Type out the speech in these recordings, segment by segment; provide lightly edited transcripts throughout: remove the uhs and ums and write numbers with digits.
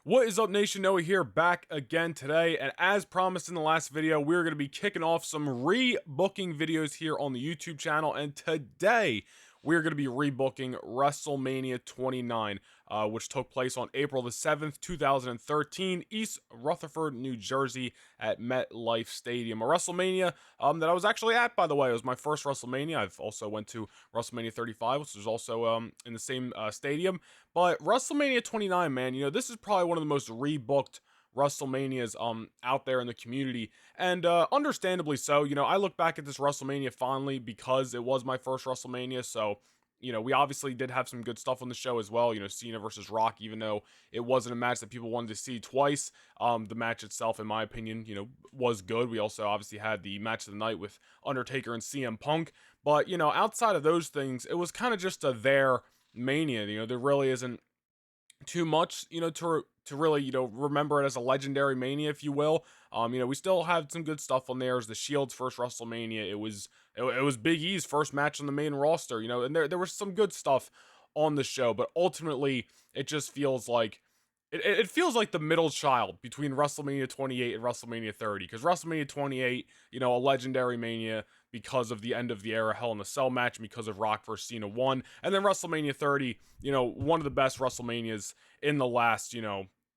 What is up, Nation? Noah here, back again today, and as promised in the last video, we're going to be kicking off some rebooking videos here on the YouTube channel, and today we're going to be rebooking WrestleMania 29, which took place on April the 7th, 2013, East Rutherford, New Jersey, at MetLife Stadium. A WrestleMania that I was actually at, by the way. It was my first WrestleMania. I've also went to WrestleMania 35, which is also in the same stadium. But WrestleMania 29, man, this is probably one of the most rebooked WrestleManias out there in the community, and understandably so. I look back at this WrestleMania fondly because it was my first WrestleMania. So we obviously did have some good stuff on the show as well. Cena versus Rock, even though it wasn't a match that people wanted to see twice, the match itself, in my opinion, was good. We also obviously had the match of the night with Undertaker and CM Punk, but outside of those things, it was kind of just a there Mania. There really isn't too much, to really, remember it as a legendary Mania, if you will. We still have some good stuff on there. As the Shield's first WrestleMania, it was Big E's first match on the main roster, and there was some good stuff on the show, but ultimately it just feels like it feels like the middle child between WrestleMania 28 and WrestleMania 30, because WrestleMania 28, a legendary Mania because of the end of the era Hell in a Cell match, because of Rock vs. Cena 1, and then WrestleMania 30, one of the best WrestleManias in the last,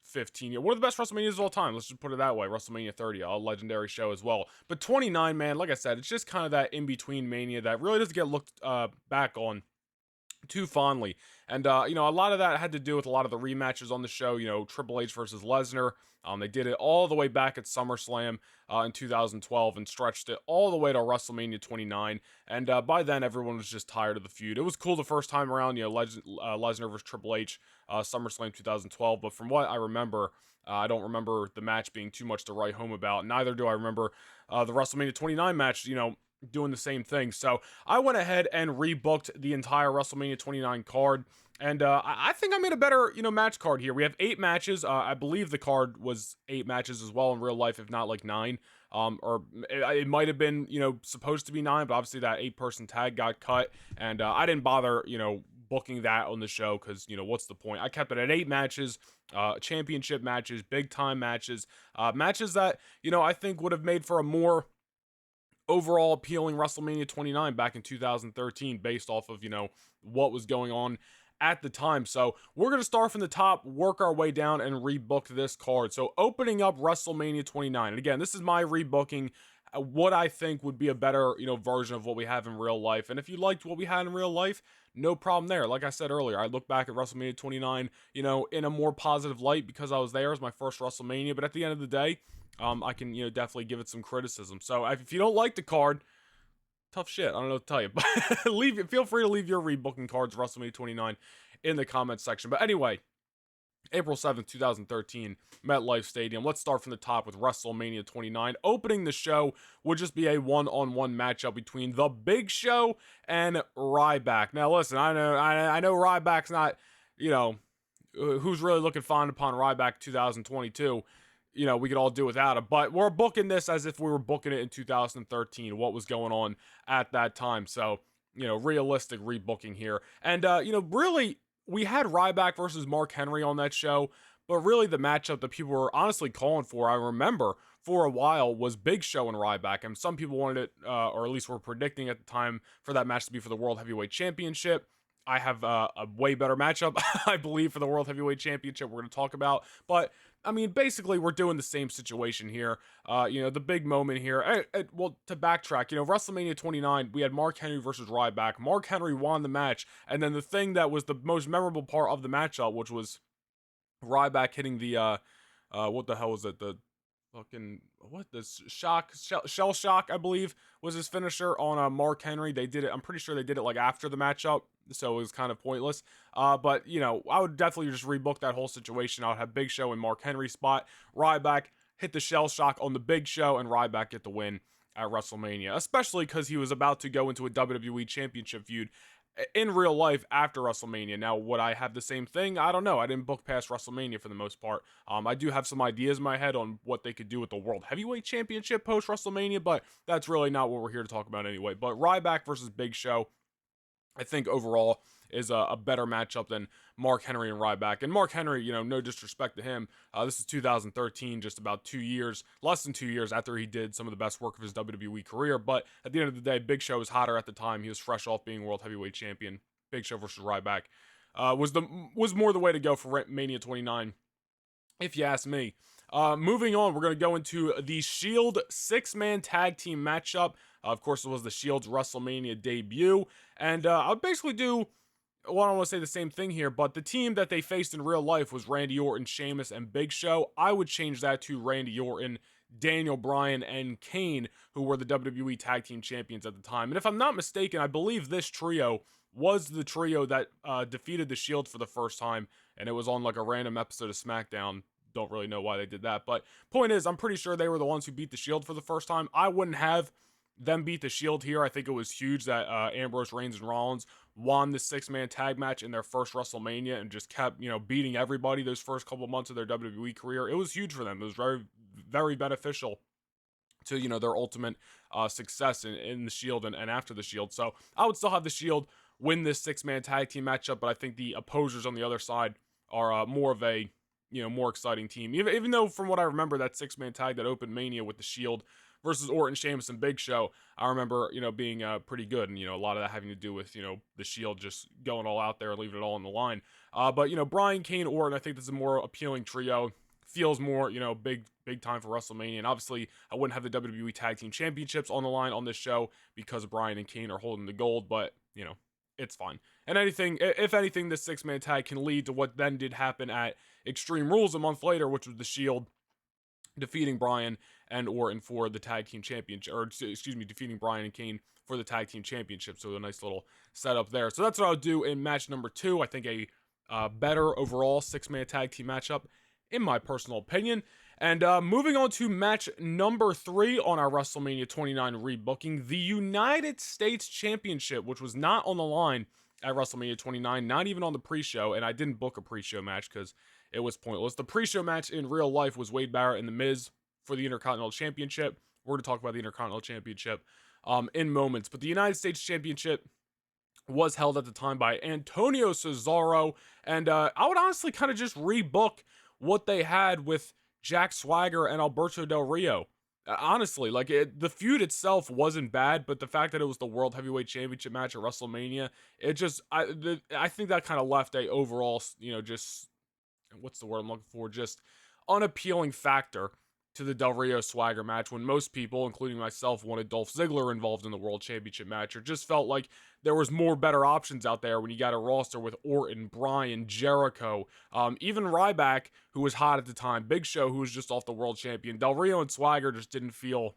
15 years. One of the best WrestleManias of all time. Let's just put it that way. WrestleMania 30, a legendary show as well. But 29, man, like I said, it's just kind of that in-between Mania that really doesn't get looked back on too fondly. And a lot of that had to do with a lot of the rematches on the show. Triple H versus Lesnar. They did it all the way back at SummerSlam in 2012 and stretched it all the way to WrestleMania 29. And by then, everyone was just tired of the feud. It was cool the first time around, Lesnar versus Triple H, SummerSlam 2012. But from what I remember, I don't remember the match being too much to write home about. Neither do I remember the WrestleMania 29 match, doing the same thing. So I went ahead and rebooked the entire WrestleMania 29 card. And I think I made a better, match card here. We have 8 matches. I believe the card was 8 matches as well in real life, if not like 9. Or it might have been, supposed to be 9, but obviously that 8-person tag got cut. And I didn't bother, booking that on the show because, what's the point? I kept it at 8 matches, championship matches, big time matches, matches that, I think would have made for a more overall appealing WrestleMania 29 back in 2013 based off of, what was going on at the time. So we're going to start from the top, work our way down, and rebook this card. So opening up WrestleMania 29. And again, this is my rebooking, what I think would be a better, version of what we have in real life. And if you liked what we had in real life, no problem there. Like I said earlier, I look back at WrestleMania 29, in a more positive light because I was there as my first WrestleMania. But at the end of the day, I can, definitely give it some criticism. So if you don't like the card, tough shit. I don't know what to tell you, but feel free to leave your rebooking cards WrestleMania 29 in the comments section. But anyway, April 7th, 2013, MetLife Stadium. Let's start from the top with WrestleMania 29. Opening the show would just be a one-on-one matchup between The Big Show and Ryback. Now, listen, I know Ryback's not, who's really looking fond upon Ryback 2022. We could all do without it, but we're booking this as if we were booking it in 2013, what was going on at that time. So, realistic rebooking here. And, really, we had Ryback versus Mark Henry on that show, but really the matchup that people were honestly calling for, I remember for a while, was Big Show and Ryback. And some people wanted it, or at least were predicting at the time for that match to be for the World Heavyweight Championship. I have a way better matchup, I believe, for the World Heavyweight Championship we're going to talk about. But, I mean, basically, we're doing the same situation here. The big moment here. Well, to backtrack, WrestleMania 29, we had Mark Henry versus Ryback. Mark Henry won the match. And then the thing that was the most memorable part of the matchup, which was Ryback hitting the, what the hell was it? The fucking, shell shock, I believe, was his finisher on Mark Henry. They did it, I'm pretty sure they did it like after the matchup, so it was kind of pointless. But I would definitely just rebook that whole situation. I would have Big Show and Mark Henry spot Ryback, hit the shell shock on the Big Show, and Ryback get the win at WrestleMania, especially because he was about to go into a WWE Championship feud in real life after WrestleMania. Now, would I have the same thing? I don't know. I didn't book past WrestleMania for the most part. I do have some ideas in my head on what they could do with the World Heavyweight Championship post WrestleMania, but that's really not what we're here to talk about anyway. But Ryback versus Big Show, I think overall is a better matchup than Mark Henry and Ryback. And Mark Henry, no disrespect to him, this is 2013, just about 2 years, less than 2 years after he did some of the best work of his WWE career. But at the end of the day, Big Show was hotter at the time. He was fresh off being World Heavyweight Champion. Big Show versus Ryback was more the way to go for Mania 29, if you ask me. Moving on, we're going to go into the Shield 6-man tag team matchup. Of course, it was the Shield's WrestleMania debut. And I'll basically do, well, I don't want to say the same thing here, but the team that they faced in real life was Randy Orton, Sheamus, and Big Show. I would change that to Randy Orton, Daniel Bryan, and Kane, who were the WWE Tag Team Champions at the time. And if I'm not mistaken, I believe this trio was the trio that defeated the Shield for the first time, and it was on like a random episode of SmackDown. Don't really know why they did that, but point is, I'm pretty sure they were the ones who beat the Shield for the first time. I wouldn't have them beat the Shield here. I think it was huge that Ambrose, Reigns, and Rollins won the 6-man tag match in their first WrestleMania and just kept, beating everybody those first couple months of their WWE career. It was huge for them. It was very, very beneficial to, their ultimate success in the Shield and after the Shield. So I would still have the Shield win this 6-man tag team matchup, but I think the opposers on the other side are more of a, more exciting team. Even though from what I remember, that 6-man tag that opened Mania with the Shield versus Orton, Sheamus, and Big Show, I remember, being pretty good. And, a lot of that having to do with, the Shield just going all out there and leaving it all on the line. But, Bryan, Kane, Orton, I think this is a more appealing trio. Feels more, big time for WrestleMania. And obviously, I wouldn't have the WWE Tag Team Championships on the line on this show because Bryan and Kane are holding the gold. But, it's fine. And if anything, this 6-man tag can lead to what then did happen at Extreme Rules a month later, which was the Shield defeating Bryan and Orton for the tag team championship, or excuse me, defeating Bryan and Kane for the tag team championship. So a nice little setup there. So that's what I would do in match number 2. I think a better overall 6-man tag team matchup, in my personal opinion. And moving on to match number 3 on our WrestleMania 29 rebooking, the United States Championship, which was not on the line at WrestleMania 29, not even on the pre-show, and I didn't book a pre-show match because it was pointless. The pre-show match in real life was Wade Barrett and The Miz for the Intercontinental Championship. We're going to talk about the Intercontinental Championship in moments, but the United States Championship was held at the time by Antonio Cesaro, and I would honestly kind of just rebook what they had with Jack Swagger and Alberto Del Rio. Honestly, the feud itself wasn't bad, but the fact that it was the World Heavyweight Championship match at WrestleMania, it just, I think that kind of left a overall, just, what's the word I'm looking for, just unappealing factor to the Del Rio Swagger match when most people, including myself, wanted Dolph Ziggler involved in the World Championship match, or just felt like there was more better options out there when you got a roster with Orton, Bryan, Jericho, even Ryback, who was hot at the time, Big Show, who was just off the World Champion. Del Rio and Swagger just didn't feel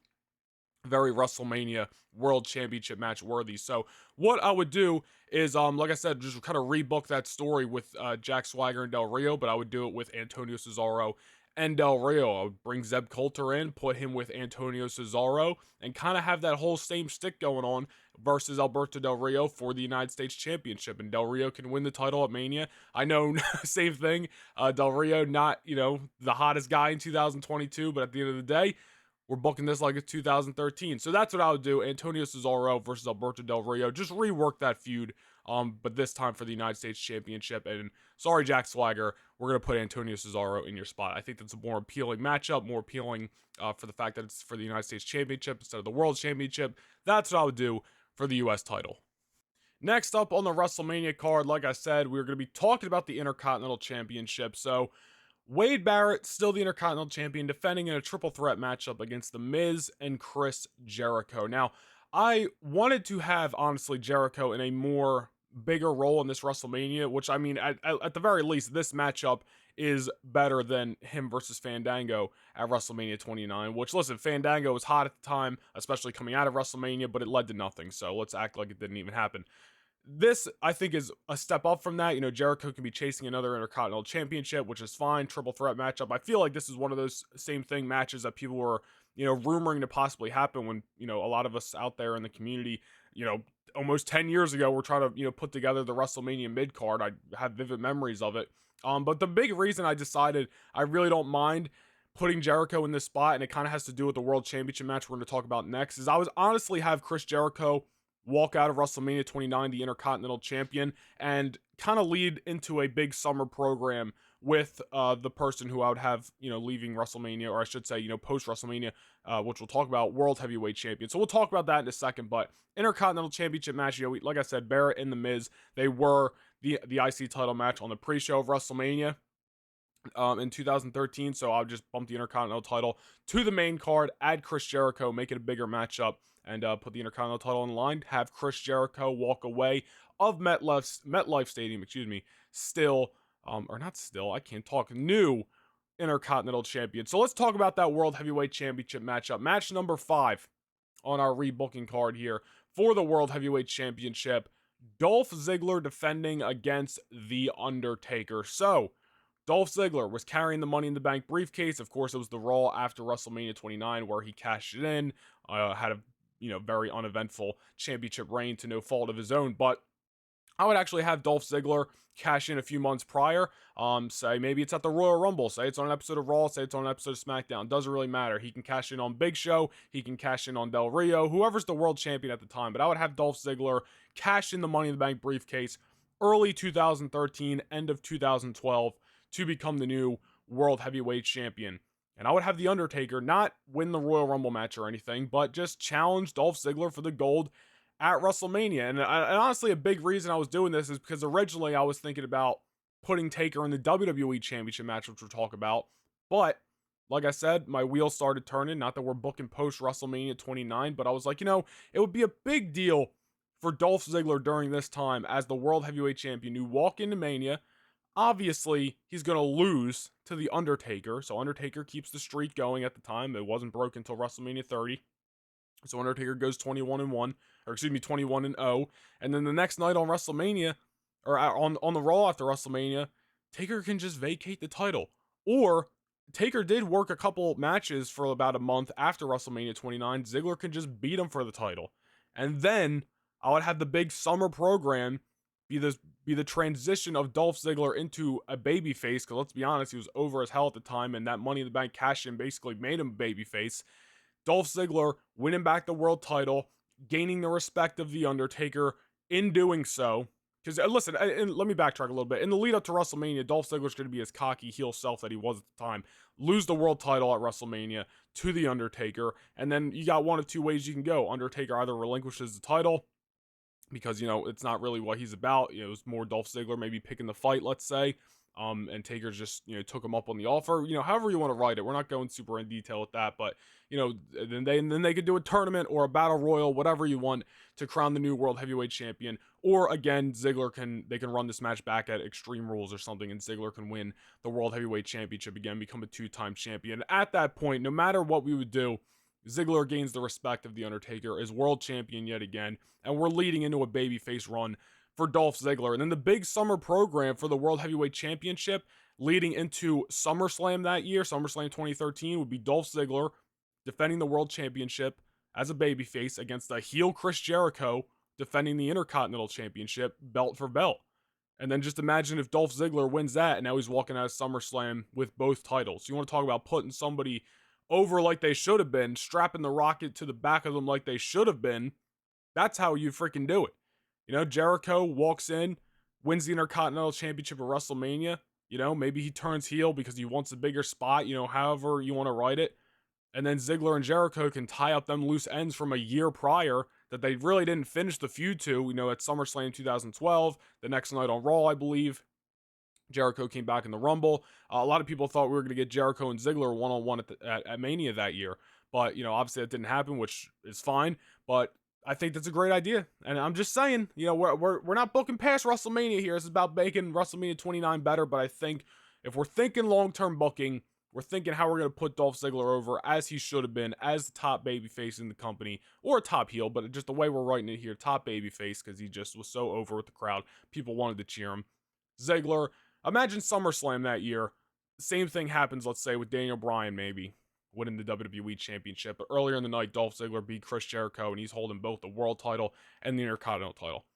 very WrestleMania World Championship match worthy. So what I would do is, like I said, just kind of rebook that story with Jack Swagger and Del Rio, but I would do it with Antonio Cesaro and Del Rio. I would bring Zeb Coulter in, put him with Antonio Cesaro, and kind of have that whole same stick going on versus Alberto Del Rio for the United States Championship. And Del Rio can win the title at Mania. I know, same thing. Del Rio, not, the hottest guy in 2022, but at the end of the day, we're booking this like it's 2013. So that's what I would do. Antonio Cesaro versus Alberto Del Rio. Just rework that feud, but this time for the United States Championship. And sorry, Jack Swagger, we're going to put Antonio Cesaro in your spot. I think that's a more appealing matchup, more appealing for the fact that it's for the United States Championship instead of the World Championship. That's what I would do for the U.S. title. Next up on the WrestleMania card, like I said, we're going to be talking about the Intercontinental Championship. So Wade Barrett, still the Intercontinental Champion, defending in a triple threat matchup against The Miz and Chris Jericho. Now, I wanted to have, honestly, Jericho in a more bigger role in this WrestleMania, which, I mean, at the very least, this matchup is better than him versus Fandango at WrestleMania 29, which, listen, Fandango was hot at the time, especially coming out of WrestleMania, but it led to nothing, so let's act like it didn't even happen. This, I think, is a step up from that. Jericho can be chasing another Intercontinental Championship, which is fine. Triple threat matchup. I feel like this is one of those same thing matches that people were, rumoring to possibly happen when, a lot of us out there in the community, almost 10 years ago, were trying to, put together the WrestleMania mid-card. I have vivid memories of it. But the big reason I decided I really don't mind putting Jericho in this spot, and it kind of has to do with the World Championship match we're going to talk about next, is I was honestly have Chris Jericho walk out of WrestleMania 29 the Intercontinental Champion, and kind of lead into a big summer program with the person who I would have, leaving WrestleMania, or I should say, post WrestleMania, which we'll talk about, World Heavyweight Champion. So we'll talk about that in a second. But Intercontinental Championship match, like I said, Barrett and The Miz, they were the IC title match on the pre-show of WrestleMania in 2013. So I'll just bump the Intercontinental title to the main card, add Chris Jericho, make it a bigger matchup, and put the Intercontinental title on the line. Have Chris Jericho walk away of MetLife Stadium, still, or not still, I can't talk, new Intercontinental Champion. So let's talk about that World Heavyweight Championship matchup. Match number 5 on our rebooking card here for the World Heavyweight Championship. Dolph Ziggler defending against The Undertaker. So, Dolph Ziggler was carrying the Money in the Bank briefcase. Of course, it was the Raw after WrestleMania 29 where he cashed it in, had a very uneventful championship reign to no fault of his own. But I would actually have Dolph Ziggler cash in a few months prior. Say maybe it's at the Royal Rumble. Say it's on an episode of Raw. Say it's on an episode of SmackDown. Doesn't really matter. He can cash in on Big Show. He can cash in on Del Rio. Whoever's the world champion at the time. But I would have Dolph Ziggler cash in the Money in the Bank briefcase early 2013, end of 2012 to become the new World Heavyweight Champion. And I would have The Undertaker not win the Royal Rumble match or anything, but just challenge Dolph Ziggler for the gold at WrestleMania. And honestly, a big reason I was doing this is because originally I was thinking about putting Taker in the WWE Championship match, which we'll talk about. But like I said, my wheels started turning. Not that we're booking post WrestleMania 29, but I was like, it would be a big deal for Dolph Ziggler during this time as the World Heavyweight Champion to walk into Mania. Obviously, he's going to lose to The Undertaker. So Undertaker keeps the streak going at the time. It wasn't broken until WrestleMania 30. So Undertaker goes 21-1, or excuse me, 21-0. And then the next night on WrestleMania, or on the Raw after WrestleMania, Taker can just vacate the title. Or Taker did work a couple matches for about a month after WrestleMania 29. Ziggler can just beat him for the title. And then I would have the big summer program be the transition of Dolph Ziggler into a babyface, because let's be honest, he was over as hell at the time, and that Money in the Bank cash-in basically made him a babyface. Dolph Ziggler winning back the world title, gaining the respect of The Undertaker in doing so. Because, listen, and let me backtrack a little bit. In the lead up to WrestleMania, Dolph Ziggler's going to be his cocky heel self that he was at the time. Lose the world title at WrestleMania to The Undertaker, and then you got one of two ways you can go. Undertaker either relinquishes the title, because, it's not really what he's about. It was more Dolph Ziggler maybe picking the fight, let's say. And Taker just, took him up on the offer. However you want to write it. We're not going super in detail with that, but, then they could do a tournament or a battle royal, whatever you want, to crown the new World Heavyweight Champion. Or again, they can run this match back at Extreme Rules or something, and Ziggler can win the World Heavyweight Championship again, become a 2-time champion. At that point, no matter what we would do, Ziggler gains the respect of The Undertaker, is world champion yet again, and we're leading into a babyface run for Dolph Ziggler. And then the big summer program for the World Heavyweight Championship leading into SummerSlam that year, SummerSlam 2013, would be Dolph Ziggler defending the World Championship as a babyface against the heel Chris Jericho defending the Intercontinental Championship belt for belt. And then just imagine if Dolph Ziggler wins that, and now he's walking out of SummerSlam with both titles. You want to talk about putting somebody over like they should have been, strapping the rocket to the back of them like they should have been. That's how you freaking do it. Jericho walks in, wins the Intercontinental Championship at WrestleMania. Maybe he turns heel because he wants a bigger spot, however you want to write it. And then Ziggler and Jericho can tie up them loose ends from a year prior that they really didn't finish the feud to, at SummerSlam 2012, the next night on Raw, I believe. Jericho came back in the Rumble. A lot of people thought we were going to get Jericho and Ziggler one-on-one at Mania that year. But, obviously that didn't happen, which is fine. But I think that's a great idea. And I'm just saying, we're not booking past WrestleMania here. This is about making WrestleMania 29 better. But I think if we're thinking long-term booking, we're thinking how we're going to put Dolph Ziggler over as he should have been, as the top babyface in the company, or a top heel, but just the way we're writing it here, top babyface, because he just was so over with the crowd. People wanted to cheer him. Ziggler, imagine SummerSlam that year. Same thing happens, let's say, with Daniel Bryan maybe winning the WWE Championship. But earlier in the night, Dolph Ziggler beat Chris Jericho, and he's holding both the world title and the Intercontinental title.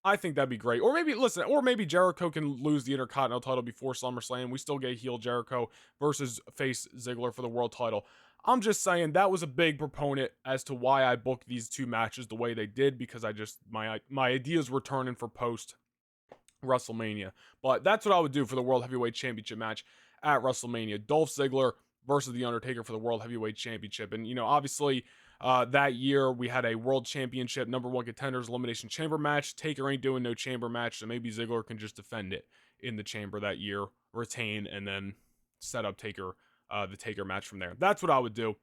I think that'd be great. Or maybe Jericho can lose the Intercontinental title before SummerSlam. We still get heel Jericho versus face Ziggler for the world title. I'm just saying that was a big proponent as to why I booked these two matches the way they did, because I just my ideas were turning for post WrestleMania. But that's what I would do for the World Heavyweight Championship match at WrestleMania. Dolph Ziggler versus The Undertaker for the World Heavyweight Championship. And, obviously, that year we had a World Championship #1 contenders elimination chamber match. Taker ain't doing no chamber match, so maybe Ziggler can just defend it in the chamber that year, retain, and then set up Taker, the Taker match from there. That's what I would do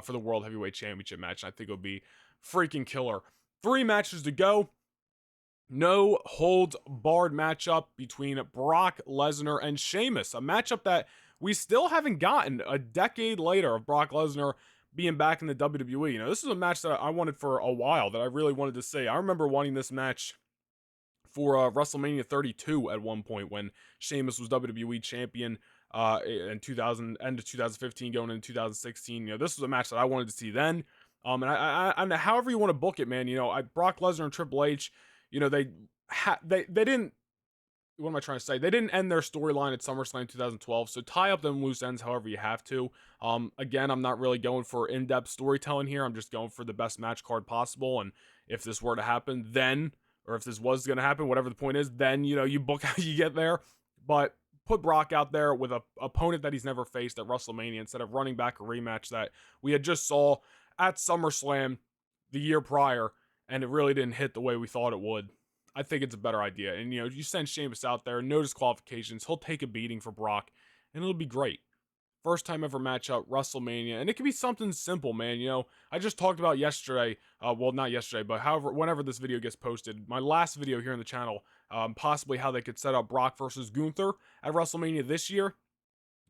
for the World Heavyweight Championship match. I think it would be freaking killer. 3 matches to go. No holds barred matchup between Brock Lesnar and Sheamus, a matchup that we still haven't gotten a decade later of Brock Lesnar being back in the WWE. This is a match that I wanted for a while, that I really wanted to see. I remember wanting this match for WrestleMania 32 at one point when Sheamus was WWE champion in 2000, end of 2015 going into 2016. This was a match that I wanted to see then. And however you want to book it, man. Brock Lesnar and Triple H, they didn't, what am I trying to say? They didn't end their storyline at SummerSlam 2012, so tie up them loose ends however you have to. Again, I'm not really going for in-depth storytelling here. I'm just going for the best match card possible, and if this were to happen, then, or if this was going to happen, whatever the point is, then, you book how you get there. But put Brock out there with a opponent that he's never faced at WrestleMania instead of running back a rematch that we had just saw at SummerSlam the year prior, and it really didn't hit the way we thought it would. I think it's a better idea. And, you send Sheamus out there, no disqualifications. He'll take a beating for Brock, and it'll be great. First time ever matchup, WrestleMania. And it could be something simple, man. I just talked about yesterday, well, not yesterday, but whenever this video gets posted, my last video here on the channel, possibly how they could set up Brock versus Gunther at WrestleMania this year.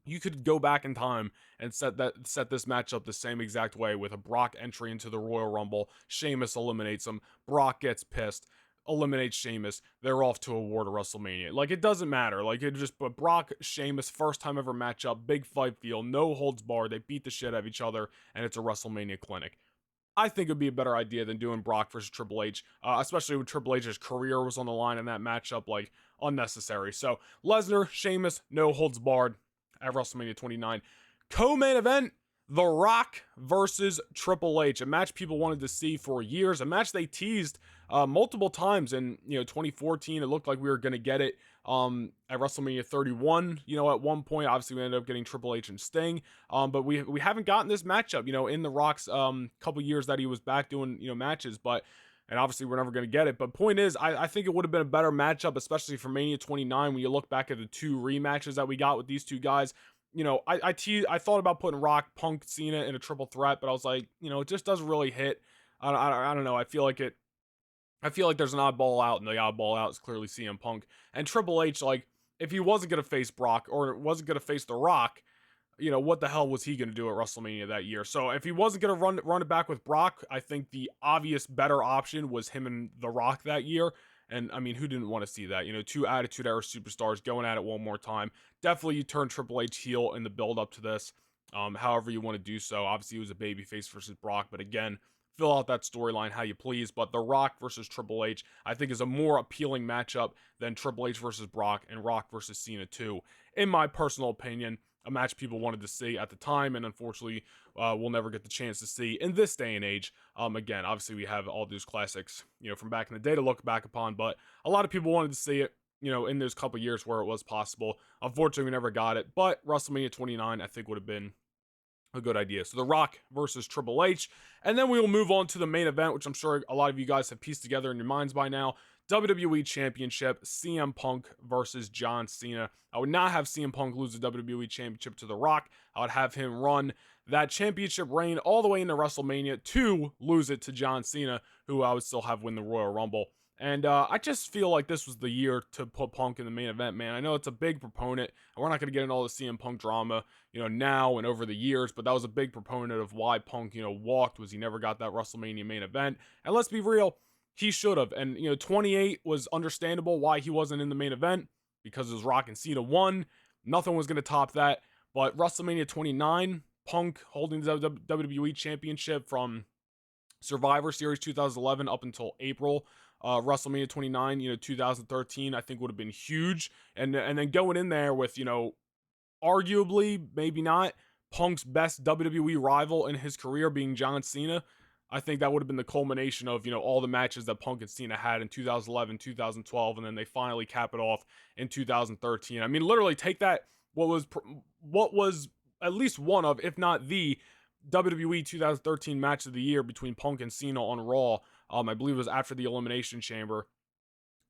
You could go back in time and set this matchup the same exact way, with a Brock entry into the Royal Rumble. Sheamus eliminates him. Brock gets pissed, eliminates Sheamus. They're off to a war to WrestleMania. It doesn't matter. But Brock, Sheamus, first time ever matchup, big fight feel, no holds barred. They beat the shit out of each other, and it's a WrestleMania clinic. I think it'd be a better idea than doing Brock versus Triple H, especially when Triple H's career was on the line in that matchup. Unnecessary. So Lesnar, Sheamus, no holds barred at WrestleMania 29. Co-main event, The Rock versus Triple H, a match people wanted to see for years, a match they teased multiple times in 2014. It looked like we were going to get it at WrestleMania 31. At one point, obviously we ended up getting Triple H and Sting, but we haven't gotten this matchup in The Rock's couple years that he was back doing matches. And obviously we're never going to get it. But point is, I think it would have been a better matchup, especially for Mania 29, when you look back at the 2 rematches that we got with these two guys. I thought about putting Rock, Punk, Cena in a triple threat, but I was like, it just doesn't really hit. I don't know. I feel like there's an oddball out, and the oddball out is clearly CM Punk. And Triple H, if he wasn't going to face Brock, or wasn't going to face The Rock, what the hell was he going to do at WrestleMania that year? So if he wasn't going to run it back with Brock, I think the obvious better option was him and The Rock that year. And I mean, who didn't want to see that? 2 Attitude Era superstars going at it one more time. Definitely you turn Triple H heel in the build up to this, however you want to do so. Obviously it was a babyface versus Brock, but again, fill out that storyline how you please. But The Rock versus Triple H, I think, is a more appealing matchup than Triple H versus Brock and Rock versus Cena 2, in my personal opinion. A match people wanted to see at the time, and unfortunately we'll never get the chance to see in this day and age. Again, obviously we have all those classics from back in the day to look back upon, but a lot of people wanted to see it in those couple years where it was possible. Unfortunately we never got it, but WrestleMania 29 I think would have been a good idea. So The Rock versus Triple H, and then we will move on to the main event, which I'm sure a lot of you guys have pieced together in your minds by now. WWE Championship, CM Punk versus John Cena. I would not have CM Punk lose the WWE Championship to The Rock. I would have him run that championship reign all the way into WrestleMania to lose it to John Cena, who I would still have win the Royal Rumble. And I just feel like this was the year to put Punk in the main event, man. I know it's a big proponent, and we're not going to get into all the CM Punk drama, now and over the years, but that was a big proponent of why Punk, walked, was he never got that WrestleMania main event. And let's be real, he should have. And, 28 was understandable why he wasn't in the main event, because it was Rock and Cena won. Nothing was going to top that. But WrestleMania 29, Punk holding the WWE Championship from Survivor Series 2011 up until April. WrestleMania 29, 2013, I think would have been huge. And then going in there with, arguably, maybe not, Punk's best WWE rival in his career being John Cena. I think that would have been the culmination of, all the matches that Punk and Cena had in 2011, 2012, and then they finally cap it off in 2013. I mean, literally take that, what was at least one of, if not the WWE 2013 match of the year between Punk and Cena on Raw. I believe it was after the Elimination Chamber.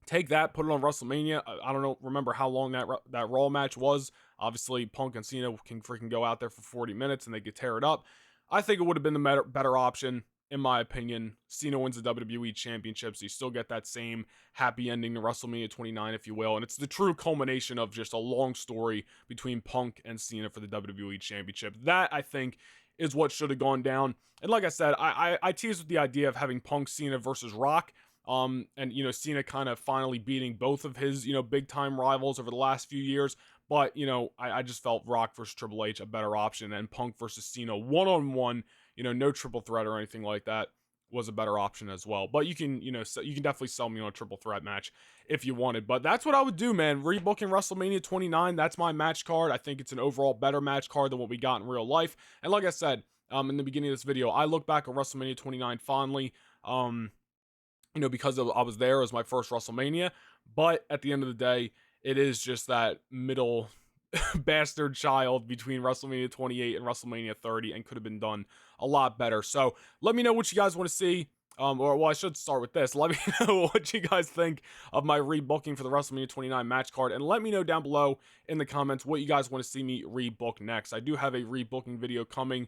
Take that, put it on WrestleMania. I don't know, remember how long that Raw match was. Obviously, Punk and Cena can freaking go out there for 40 minutes and they could tear it up. I think it would have been the better option, in my opinion. Cena wins the WWE Championship, so you still get that same happy ending to WrestleMania 29, if you will. And it's the true culmination of just a long story between Punk and Cena for the WWE Championship. That, I think, is what should have gone down. And like I said, I teased with the idea of having Punk, Cena versus Rock. And Cena kind of finally beating both of his big time rivals over the last few years. But I just felt Rock versus Triple H a better option, and Punk versus Cena one-on-one, no triple threat or anything like that, was a better option as well. But you can you can definitely sell me on a triple threat match if you wanted. But that's what I would do, man. Rebooking WrestleMania 29, that's my match card. I think it's an overall better match card than what we got in real life. And like I said, in the beginning of this video, I look back at WrestleMania 29 fondly. Because I was there as my first WrestleMania. But at the end of the day, it is just that middle bastard child between WrestleMania 28 and WrestleMania 30, and could have been done a lot better. So let me know what you guys want to see. I should start with this. Let me know what you guys think of my rebooking for the WrestleMania 29 match card, and let me know down below in the comments what you guys want to see me rebook next. I do have a rebooking video coming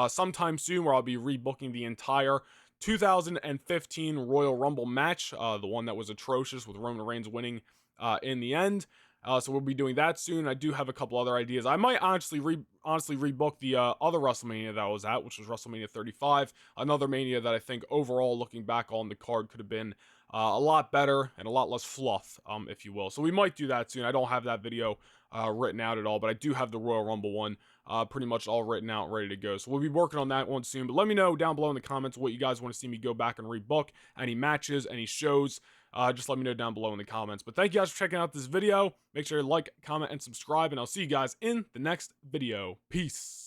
sometime soon where I'll be rebooking the entire 2015 Royal Rumble match, the one that was atrocious with Roman Reigns winning in the end. So we'll be doing that soon. I do have a couple other ideas. I might honestly rebook the other WrestleMania that I was at, which was WrestleMania 35. Another Mania that I think overall, looking back on the card, could have been a lot better and a lot less fluff, if you will. So we might do that soon. I don't have that video written out at all, but I do have the Royal Rumble one pretty much all written out, ready to go. So we'll be working on that one soon. But let me know down below in the comments what you guys want to see me go back and rebook. Any matches, any shows. Just let me know down below in the comments. But thank you guys for checking out this video. Make sure to like, comment, and subscribe, and I'll see you guys in the next video. Peace.